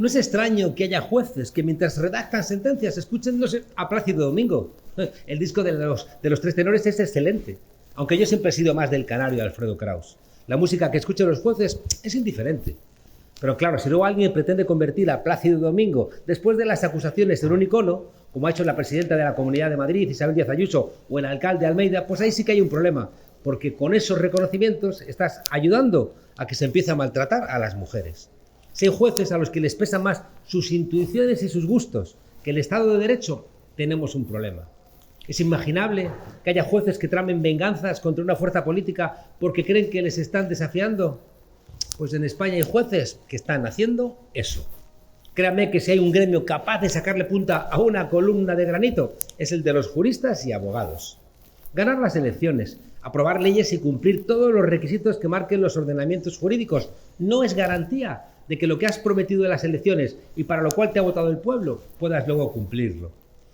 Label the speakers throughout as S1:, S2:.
S1: No es extraño que haya jueces que mientras redactan sentencias escuchen, no sé, a Plácido Domingo. El disco de los tres tenores es excelente, aunque yo siempre he sido más del canario Alfredo Kraus. La música que escuchan los jueces es indiferente. Pero claro, si luego alguien pretende convertir a Plácido Domingo, después de las acusaciones, en un icono, como ha hecho la presidenta de la Comunidad de Madrid, Isabel Díaz Ayuso, o el alcalde Almeida, pues ahí sí que hay un problema, porque con esos reconocimientos estás ayudando a que se empiece a maltratar a las mujeres. Si hay jueces a los que les pesan más sus intuiciones y sus gustos que el Estado de Derecho, tenemos un problema. Es imaginable que haya jueces que tramen venganzas contra una fuerza política porque creen que les están desafiando. Pues en España hay jueces que están haciendo eso. Créanme que si hay un gremio capaz de sacarle punta a una columna de granito, es el de los juristas y abogados. Ganar las elecciones, aprobar leyes y cumplir todos los requisitos que marquen los ordenamientos jurídicos no es garantía de que lo que has prometido en las elecciones y para lo cual te ha votado el pueblo, puedas luego cumplirlo.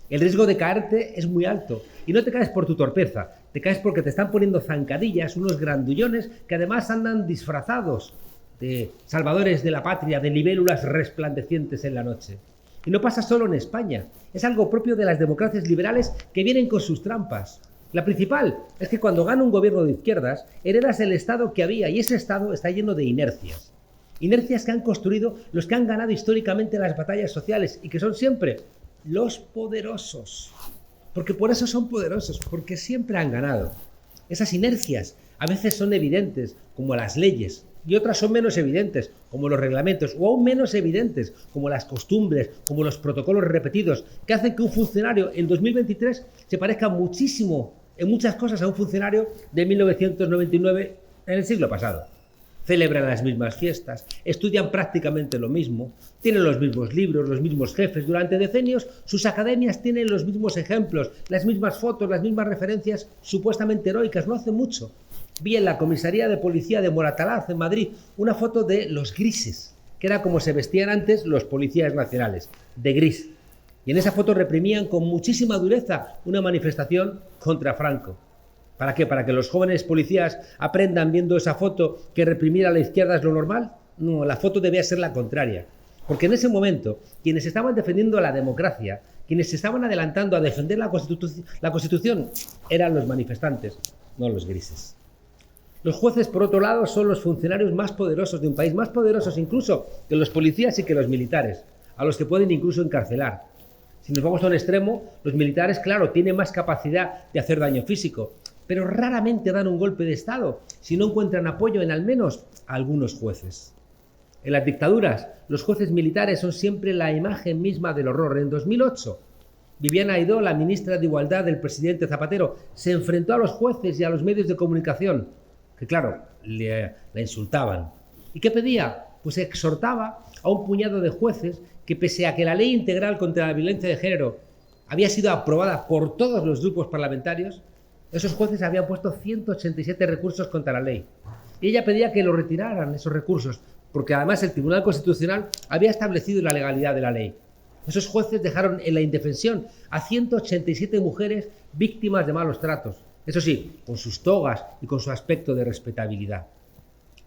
S1: El riesgo de caerte es muy alto y no te caes por tu torpeza, te caes porque te están poniendo zancadillas unos grandullones que además andan disfrazados de salvadores de la patria, de libélulas resplandecientes en la noche. Y no pasa solo en España, es algo propio de las democracias liberales que vienen con sus trampas. La principal es que cuando gana un gobierno de izquierdas, heredas el Estado que había y ese Estado está lleno de inercias. Inercias que han construido los que han ganado históricamente las batallas sociales y que son siempre los poderosos. Porque por eso son poderosos, porque siempre han ganado. Esas inercias a veces son evidentes, como las leyes, y otras son menos evidentes, como los reglamentos, o aún menos evidentes, como las costumbres, como los protocolos repetidos, que hacen que un funcionario en 2023 se parezca muchísimo en muchas cosas a un funcionario de 1999 en el siglo pasado. Celebran las mismas fiestas, estudian prácticamente lo mismo, tienen los mismos libros, los mismos jefes. Durante decenios sus academias tienen los mismos ejemplos, las mismas fotos, las mismas referencias supuestamente heroicas. No hace mucho vi en la comisaría de policía de Moratalaz, en Madrid, una foto de los grises, que era como se vestían antes los policías nacionales, de gris. Y en esa foto reprimían con muchísima dureza una manifestación contra Franco. ¿Para qué? ¿Para que los jóvenes policías aprendan viendo esa foto que reprimir a la izquierda es lo normal? No, la foto debía ser la contraria. Porque en ese momento, quienes estaban defendiendo la democracia, quienes se estaban adelantando a defender la Constitución, eran los manifestantes, no los grises. Los jueces, por otro lado, son los funcionarios más poderosos de un país, más poderosos incluso que los policías y que los militares, a los que pueden incluso encarcelar. Si nos vamos a un extremo, los militares, claro, tienen más capacidad de hacer daño físico, pero raramente dan un golpe de Estado si no encuentran apoyo en al menos algunos jueces. En las dictaduras, los jueces militares son siempre la imagen misma del horror. En 2008, Viviana Aidó, la ministra de Igualdad del presidente Zapatero, se enfrentó a los jueces y a los medios de comunicación, que claro, la insultaban. ¿Y qué pedía? Pues exhortaba a un puñado de jueces que, pese a que la ley integral contra la violencia de género había sido aprobada por todos los grupos parlamentarios, esos jueces habían puesto 187 recursos contra la ley. Y ella pedía que lo retiraran, esos recursos, porque además el Tribunal Constitucional había establecido la legalidad de la ley. Esos jueces dejaron en la indefensión a 187 mujeres víctimas de malos tratos. Eso sí, con sus togas y con su aspecto de respetabilidad.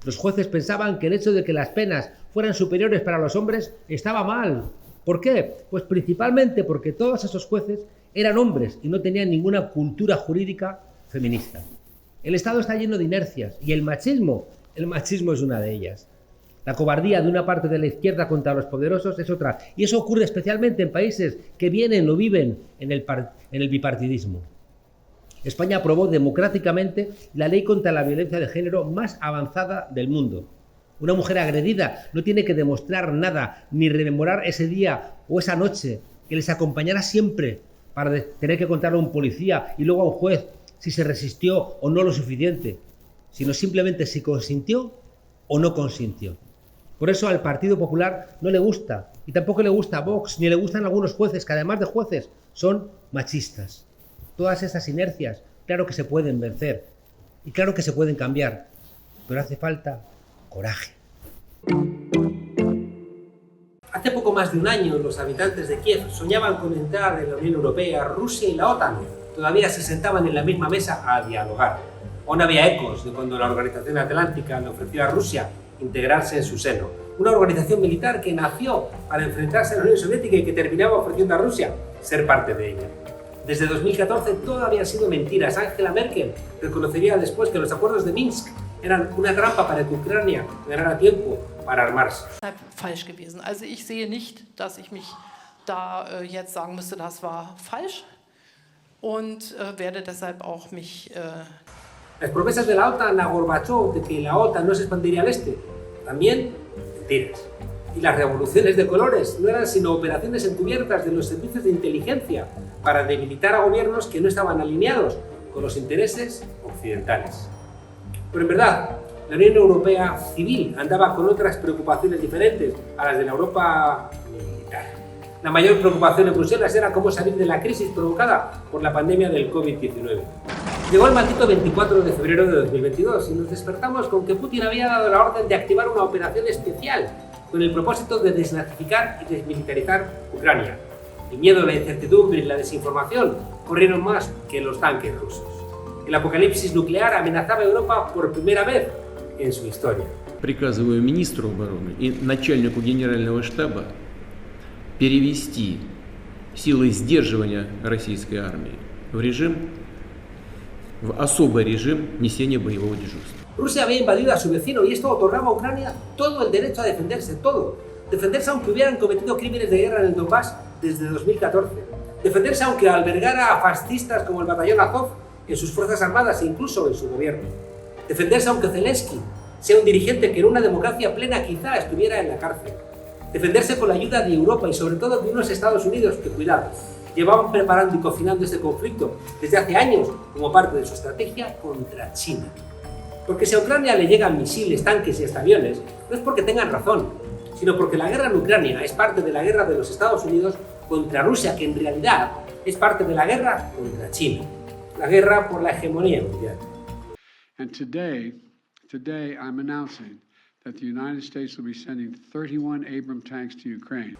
S1: Los jueces pensaban que el hecho de que las penas fueran superiores para los hombres estaba mal. ¿Por qué? Pues principalmente porque todos esos jueces eran hombres y no tenían ninguna cultura jurídica feminista. El Estado está lleno de inercias y el machismo es una de ellas. La cobardía de una parte de la izquierda contra los poderosos es otra. Y eso ocurre especialmente en países que vienen o viven en el bipartidismo. España aprobó democráticamente la ley contra la violencia de género más avanzada del mundo. Una mujer agredida no tiene que demostrar nada, ni rememorar ese día o esa noche que les acompañara siempre para tener que contarle a un policía y luego a un juez si se resistió o no lo suficiente, sino simplemente si consintió o no consintió. Por eso al Partido Popular no le gusta, y tampoco le gusta a Vox, ni le gustan algunos jueces que además de jueces son machistas. Todas esas inercias, claro que se pueden vencer y claro que se pueden cambiar, pero hace falta coraje. Hace poco más de un año, los habitantes de Kiev soñaban con entrar en la Unión Europea, Rusia y la OTAN. Todavía se sentaban en la misma mesa a dialogar. Aún había ecos de cuando la Organización Atlántica le ofreció a Rusia integrarse en su seno. una organización militar que nació para enfrentarse a la Unión Soviética y que terminaba ofreciendo a Rusia ser parte de ella. Desde 2014 todo había sido mentiras. Angela Merkel reconocería después que los acuerdos de Minsk eran una trampa para que Ucrania ganara tiempo para armarse.
S2: Falsch gewesen. Also ich sehe nicht, dass ich mich da jetzt sagen müsste, das war falsch und werde deshalb auch mich...
S1: Las promesas de la OTAN a Gorbachov de que la OTAN no se expandiría al este, también mentiras. Y las revoluciones de colores no eran sino operaciones encubiertas de los servicios de inteligencia para debilitar a gobiernos que no estaban alineados con los intereses occidentales. Pero en verdad, la Unión Europea civil andaba con otras preocupaciones diferentes a las de la Europa militar. La mayor preocupación en Bruselas era cómo salir de la crisis provocada por la pandemia del COVID-19. Llegó el maldito 24 de febrero de 2022 y nos despertamos con que Putin había dado la orden de activar una operación especial con el propósito de desnazificar y desmilitarizar Ucrania. El miedo, la incertidumbre y la desinformación corrieron más que los tanques rusos. El apocalipsis nuclear amenazaba a Europa por primera vez en su historia.
S3: Приказываю министру обороны и начальнику генерального штаба перевести силы сдерживания российской армии в особый режим несения боевого дежурства.
S1: Rusia había invadido a su vecino y esto otorgaba a Ucrania todo el derecho a defenderse, todo. Defenderse aunque hubieran cometido crímenes de guerra en el Donbass desde 2014. Defenderse aunque albergara a fascistas como el batallón Azov en sus fuerzas armadas e incluso en su gobierno. Defenderse aunque Zelensky sea un dirigente que en una democracia plena quizá estuviera en la cárcel. Defenderse con la ayuda de Europa y sobre todo de unos Estados Unidos que, cuidado, llevaban preparando y cocinando este conflicto desde hace años como parte de su estrategia contra China. Porque si a Ucrania le llegan misiles, tanques y hasta aviones, no es porque tengan razón, sino porque la guerra en Ucrania es parte de la guerra de los Estados Unidos contra Rusia, que en realidad es parte de la guerra contra China, la guerra por la hegemonía mundial.
S4: And today I'm announcing that the United States will be sending 31 Abrams tanks to Ukraine.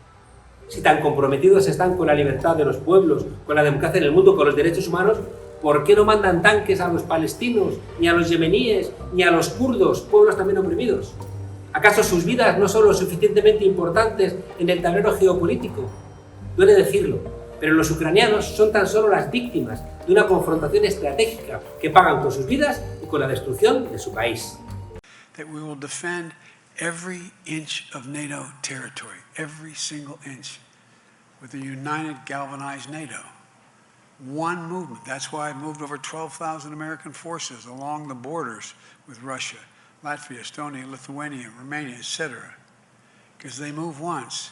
S1: Si tan comprometidos están con la libertad de los pueblos, con la democracia en el mundo, con los derechos humanos, ¿por qué no mandan tanques a los palestinos, ni a los yemeníes, ni a los kurdos, pueblos también oprimidos? ¿Acaso sus vidas no son lo suficientemente importantes en el tablero geopolítico? Duele decirlo, pero los ucranianos son tan solo las víctimas de una confrontación estratégica que pagan con sus vidas y con la destrucción de su país.
S4: That we will defend every inch of NATO territory, every single inch, with a united, galvanized NATO. One movement. That's why I moved over 12,000 American forces along the borders with Russia, Latvia, Estonia, Lithuania, Romania, etc. Because they move once.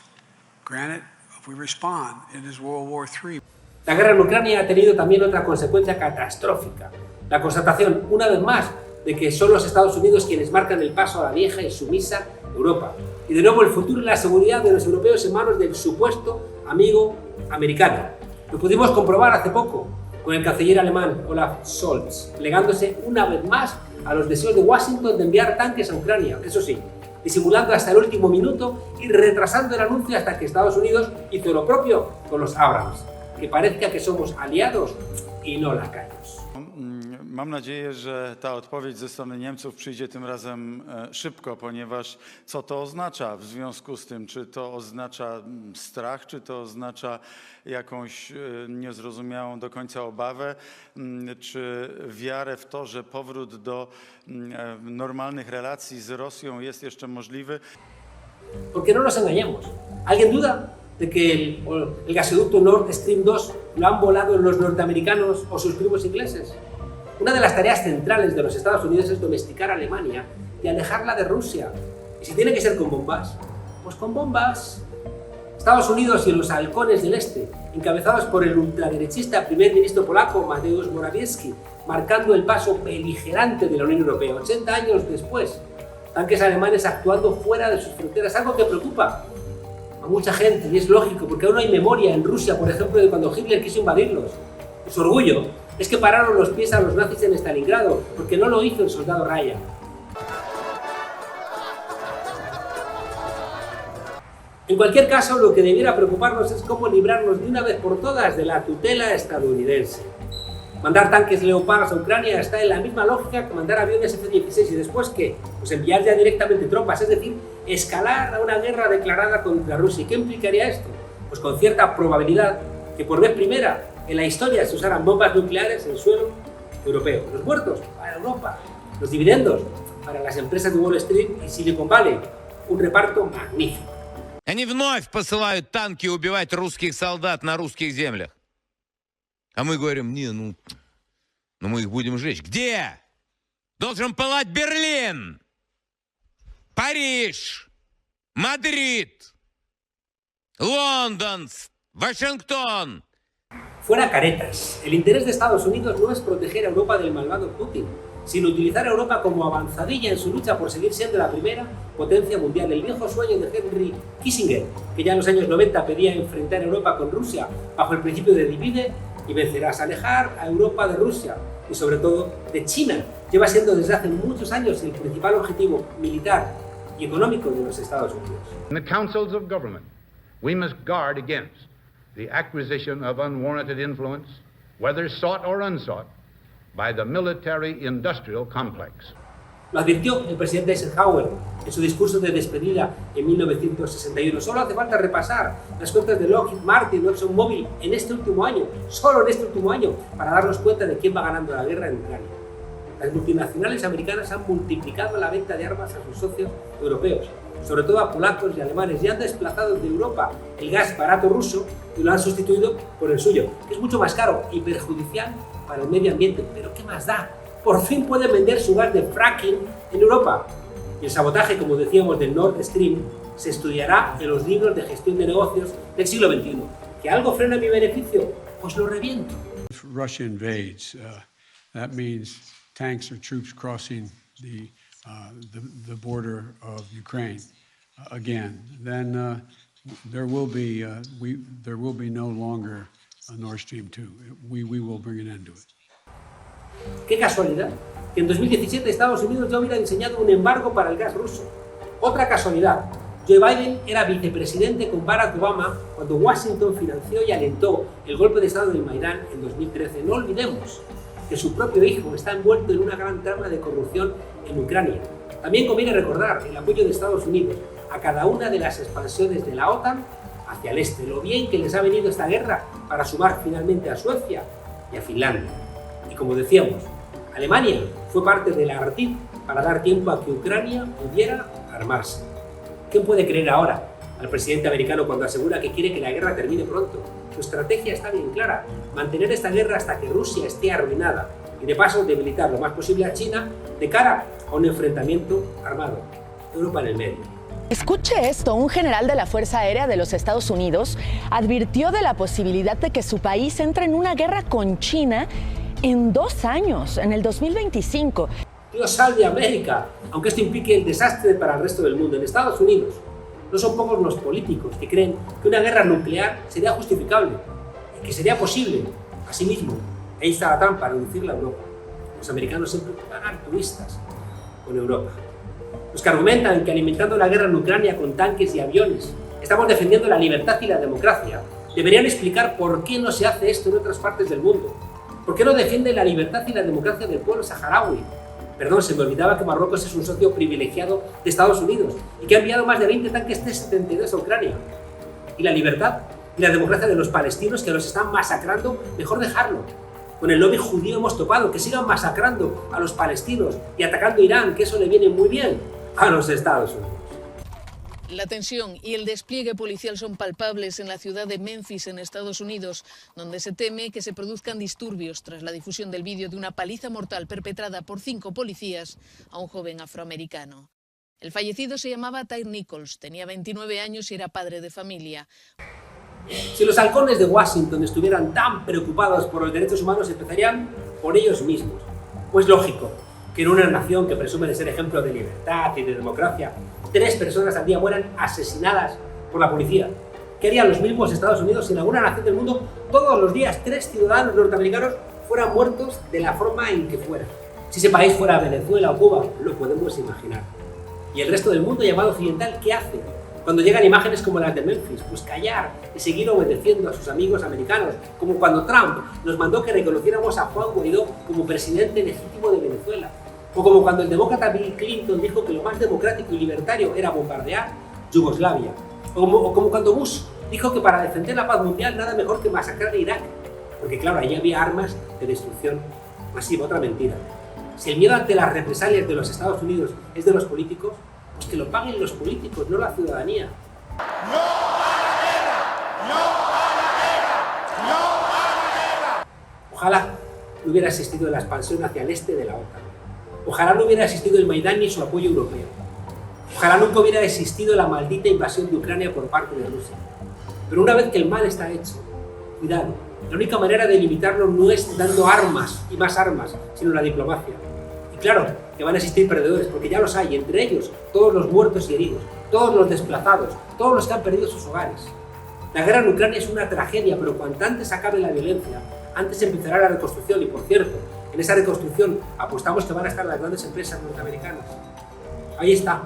S4: Granted, if we respond, it is World War III.
S1: La guerra en Ucrania ha tenido también otra consecuencia catastrófica. La constatación, una vez más, de que son los Estados Unidos quienes marcan el paso a la vieja y sumisa Europa. Y de nuevo el futuro y la seguridad de los europeos en manos del supuesto amigo americano. Lo pudimos comprobar hace poco con el canciller alemán Olaf Scholz, plegándose una vez más a los deseos de Washington de enviar tanques a Ucrania, eso sí, disimulando hasta el último minuto y retrasando el anuncio hasta que Estados Unidos hizo lo propio con los Abrams, que parezca que somos aliados y no lacayos.
S5: Mam nadzieję, że ta odpowiedź ze strony Niemców przyjdzie tym razem szybko, ponieważ co to oznacza w związku z tym? Czy to oznacza strach, czy to oznacza jakąś niezrozumiałą do końca obawę, czy wiarę w to, że powrót do normalnych relacji z Rosją jest jeszcze możliwy?
S1: Porque no nos engañemos. ¿Alguien duda de que el gasoducto Nord Stream 2 lo han volado los norteamericanos o sus primos ingleses? Una de las tareas centrales de los Estados Unidos es domesticar a Alemania y alejarla de Rusia. Y si tiene que ser con bombas, pues con bombas. Estados Unidos y los halcones del este, encabezados por el ultraderechista primer ministro polaco Mateusz Morawiecki, marcando el paso beligerante de la Unión Europea 80 años después. Tanques alemanes actuando fuera de sus fronteras, algo que preocupa a mucha gente y es lógico porque aún no hay memoria en Rusia, por ejemplo, de cuando Hitler quiso invadirlos. Su orgullo es que pararon los pies a los nazis en Stalingrado, porque no lo hizo el soldado Ryan. En cualquier caso, lo que debiera preocuparnos es cómo librarnos de una vez por todas de la tutela estadounidense. Mandar tanques Leopard a Ucrania está en la misma lógica que mandar aviones F-16 y después ¿qué? Pues enviar ya directamente tropas, es decir, escalar a una guerra declarada contra Rusia. ¿Y qué implicaría esto? Pues con cierta probabilidad que por vez primera en la historia se usaran bombas nucleares en suelo europeo. Los muertos para Europa, los dividendos para las empresas de Wall Street y Silicon Valley. Un reparto magnífico.
S6: Они вновь посылают танки убивать русских солдат на русских землях. А мы говорим, не, ну мы их будем жечь. Где? Должен пылать Берлин, Париж, Мадрид, London, Washington.
S1: Fuera caretas. El interés de Estados Unidos no es proteger a Europa del malvado Putin, sino utilizar a Europa como avanzadilla en su lucha por seguir siendo la primera potencia mundial. El viejo sueño de Henry Kissinger, que ya en los años 90 pedía enfrentar a Europa con Rusia bajo el principio de divide y vencerás, alejar a Europa de Rusia y sobre todo de China. Lleva siendo desde hace muchos años el principal objetivo militar y económico de los Estados Unidos.
S7: In the councils of government, we must guard against the acquisition of unwarranted influence, whether sought or unsought, by the military-industrial complex.
S1: Lo advirtió el presidente Eisenhower en su discurso de despedida en 1961. Solo hace falta repasar las cuentas de Lockheed Martin o ExxonMobil en este último año, solo en este último año, para darnos cuenta de quién va ganando la guerra en Ucrania. Las multinacionales americanas han multiplicado la venta de armas a sus socios europeos, sobre todo a polacos y alemanes, y han desplazado de Europa el gas barato ruso y lo han sustituido por el suyo, que es mucho más caro y perjudicial para el medio ambiente. Pero ¿qué más da? Por fin pueden vender su gas de fracking en Europa. Y el sabotaje, como decíamos, del Nord Stream se estudiará en los libros de gestión de negocios del siglo XXI. ¿Que algo frena mi beneficio? Pues lo reviento.
S4: If Russia invades, that means tanks or troops crossing the border of Ukraine again. Then there will be no longer a Nord Stream 2. We will bring an end to it.
S1: Qué casualidad que en 2017 Estados Unidos ya hubiera diseñado un embargo para el gas ruso. Otra casualidad, Joe Biden era vicepresidente con Barack Obama cuando Washington financió y alentó el golpe de Estado del Maidán en 2013. No olvidemos que su propio hijo está envuelto en una gran trama de corrupción en Ucrania. También conviene recordar el apoyo de Estados Unidos a cada una de las expansiones de la OTAN hacia el este, lo bien que les ha venido esta guerra para sumar finalmente a Suecia y a Finlandia. Y como decíamos, Alemania fue parte de la Arctic para dar tiempo a que Ucrania pudiera armarse. ¿Quién puede creer ahora al presidente americano cuando asegura que quiere que la guerra termine pronto? Su estrategia está bien clara: mantener esta guerra hasta que Rusia esté arruinada y de paso debilitar lo más posible a China de cara a un enfrentamiento armado. Europa en el medio.
S8: Escuche esto, un general de la Fuerza Aérea de los Estados Unidos advirtió de la posibilidad de que su país entre en una guerra con China en 2 años, en el 2025.
S1: Dios salve a América, aunque esto implique el desastre para el resto del mundo. En Estados Unidos no son pocos los políticos que creen que una guerra nuclear sería justificable y que sería posible. Asimismo, ahí está la trampa, reducirla a Europa. Los americanos siempre van altruistas con Europa. Los que argumentan que alimentando la guerra en Ucrania con tanques y aviones estamos defendiendo la libertad y la democracia deberían explicar por qué no se hace esto en otras partes del mundo. ¿Por qué no defienden la libertad y la democracia del pueblo saharaui? Perdón, se me olvidaba que Marruecos es un socio privilegiado de Estados Unidos y que ha enviado más de 20 tanques T-72 a Ucrania. ¿Y la libertad y la democracia de los palestinos que los están masacrando? Mejor dejarlo. Con el lobby judío hemos topado, que sigan masacrando a los palestinos y atacando a Irán, que eso le viene muy bien a los Estados Unidos.
S9: La tensión y el despliegue policial son palpables en la ciudad de Memphis, en Estados Unidos, donde se teme que se produzcan disturbios tras la difusión del vídeo de una paliza mortal perpetrada por 5 policías a un joven afroamericano. El fallecido se llamaba Tyre Nichols, tenía 29 años y era padre de familia.
S1: Si los halcones de Washington estuvieran tan preocupados por los derechos humanos, empezarían por ellos mismos. Pues lógico que en una nación que presume de ser ejemplo de libertad y de democracia, 3 personas al día mueran asesinadas por la policía. ¿Qué harían los mismos Estados Unidos si en alguna nación del mundo todos los días 3 ciudadanos norteamericanos fueran muertos de la forma en que fuera? Si ese país fuera Venezuela o Cuba, lo podemos imaginar. ¿Y el resto del mundo llamado occidental qué hace cuando llegan imágenes como las de Memphis? Pues callar y seguir obedeciendo a sus amigos americanos, como cuando Trump nos mandó que reconociéramos a Juan Guaidó como presidente legítimo de Venezuela, O como cuando el demócrata Bill Clinton dijo que lo más democrático y libertario era bombardear Yugoslavia. O como cuando Bush dijo que para defender la paz mundial nada mejor que masacrar a Irak. Porque claro, allí había armas de destrucción masiva. Otra mentira. Si el miedo ante las represalias de los Estados Unidos es de los políticos, pues que lo paguen los políticos, no la ciudadanía. ¡No a la guerra! ¡No a la guerra! ¡No a la guerra! Ojalá no hubiera existido la expansión hacia el este de la OTAN. Ojalá no hubiera existido el Maidán ni su apoyo europeo. Ojalá nunca hubiera existido la maldita invasión de Ucrania por parte de Rusia. Pero una vez que el mal está hecho, cuidado, la única manera de limitarlo no es dando armas y más armas, sino la diplomacia. Y claro, que van a existir perdedores, porque ya los hay, entre ellos todos los muertos y heridos, todos los desplazados, todos los que han perdido sus hogares. La guerra en Ucrania es una tragedia, pero cuanto antes acabe la violencia, antes empezará la reconstrucción. Y por cierto, en esa reconstrucción apostamos que van a estar las grandes empresas norteamericanas. Ahí está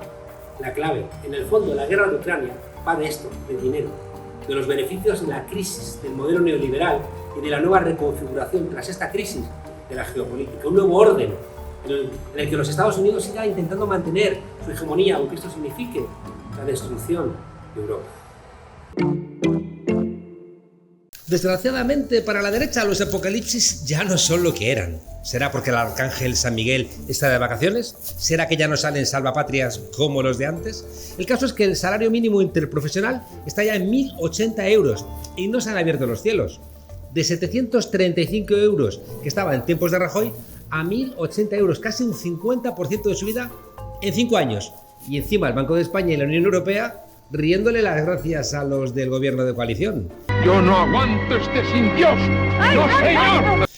S1: la clave. En el fondo, la guerra de Ucrania va de esto, del dinero, de los beneficios de la crisis del modelo neoliberal y de la nueva reconfiguración tras esta crisis de la geopolítica. Un nuevo orden en el que los Estados Unidos sigan intentando mantener su hegemonía, aunque esto signifique la destrucción de Europa. Desgraciadamente, para la derecha los apocalipsis ya no son lo que eran. ¿Será porque el arcángel San Miguel está de vacaciones? ¿Será que ya no salen salvapatrias como los de antes? El caso es que el salario mínimo interprofesional está ya en 1.080 euros y no se han abierto los cielos. De 735 euros que estaba en tiempos de Rajoy a 1.080 euros, casi un 50% de subida en 5 años. Y encima el Banco de España y la Unión Europea riéndole las gracias a los del gobierno de coalición.
S7: Yo no aguanto este sin Dios. ¡No, señor!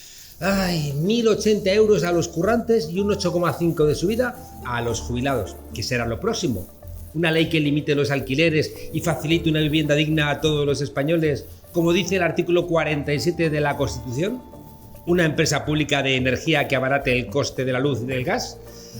S1: Ay, 1.080 euros a los currantes y un 8,5 de subida a los jubilados. ¿Qué será lo próximo? ¿Una ley que limite los alquileres y facilite una vivienda digna a todos los españoles, como dice el artículo 47 de la Constitución? ¿Una empresa pública de energía que abarate el coste de la luz y del gas?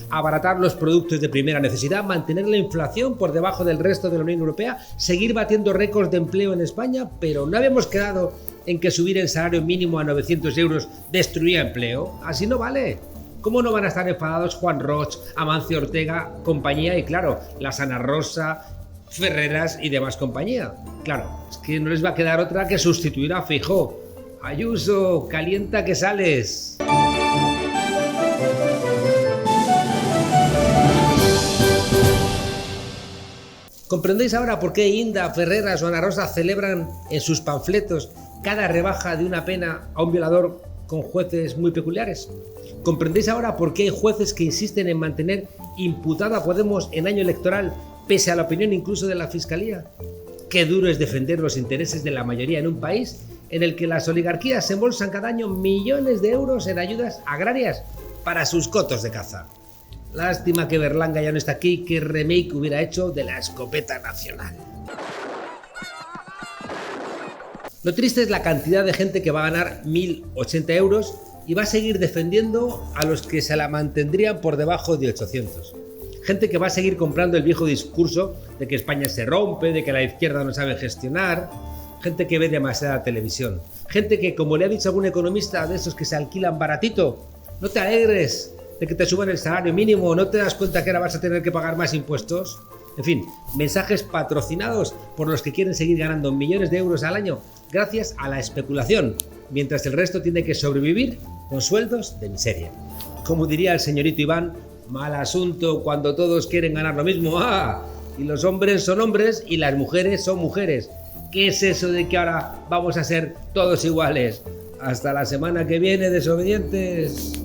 S1: ¿Abaratar los productos de primera necesidad? ¿Mantener la inflación por debajo del resto de la Unión Europea? ¿Seguir batiendo récords de empleo en España? Pero ¿no habíamos quedado en que subir el salario mínimo a 900 euros destruía empleo? Así no vale. ¿Cómo no van a estar enfadados Juan Roch, Amancio Ortega, compañía y, claro, las Ana Rosa, Ferreras y demás compañía? Claro, es que no les va a quedar otra que sustituir a Feijóo. Ayuso, calienta que sales. ¿Comprendéis ahora por qué Inda, Ferreras o Ana Rosa celebran en sus panfletos cada rebaja de una pena a un violador con jueces muy peculiares? ¿Comprendéis ahora por qué hay jueces que insisten en mantener imputada a Podemos en año electoral pese a la opinión incluso de la Fiscalía? Qué duro es defender los intereses de la mayoría en un país en el que las oligarquías se embolsan cada año millones de euros en ayudas agrarias para sus cotos de caza. Lástima que Berlanga ya no está aquí, qué remake hubiera hecho de la escopeta nacional. Lo triste es la cantidad de gente que va a ganar 1.080 euros y va a seguir defendiendo a los que se la mantendrían por debajo de 800. Gente que va a seguir comprando el viejo discurso de que España se rompe, de que la izquierda no sabe gestionar. Gente que ve demasiada televisión. Gente que, como le ha dicho algún economista de esos que se alquilan baratito, no te alegres de que te suban el salario mínimo, ¿no te das cuenta que ahora vas a tener que pagar más impuestos? En fin, mensajes patrocinados por los que quieren seguir ganando millones de euros al año gracias a la especulación, mientras el resto tiene que sobrevivir con sueldos de miseria. Como diría el señorito Iván, mal asunto cuando todos quieren ganar lo mismo. ¡Ah! Y los hombres son hombres y las mujeres son mujeres. ¿Qué es eso de que ahora vamos a ser todos iguales? Hasta la semana que viene, desobedientes.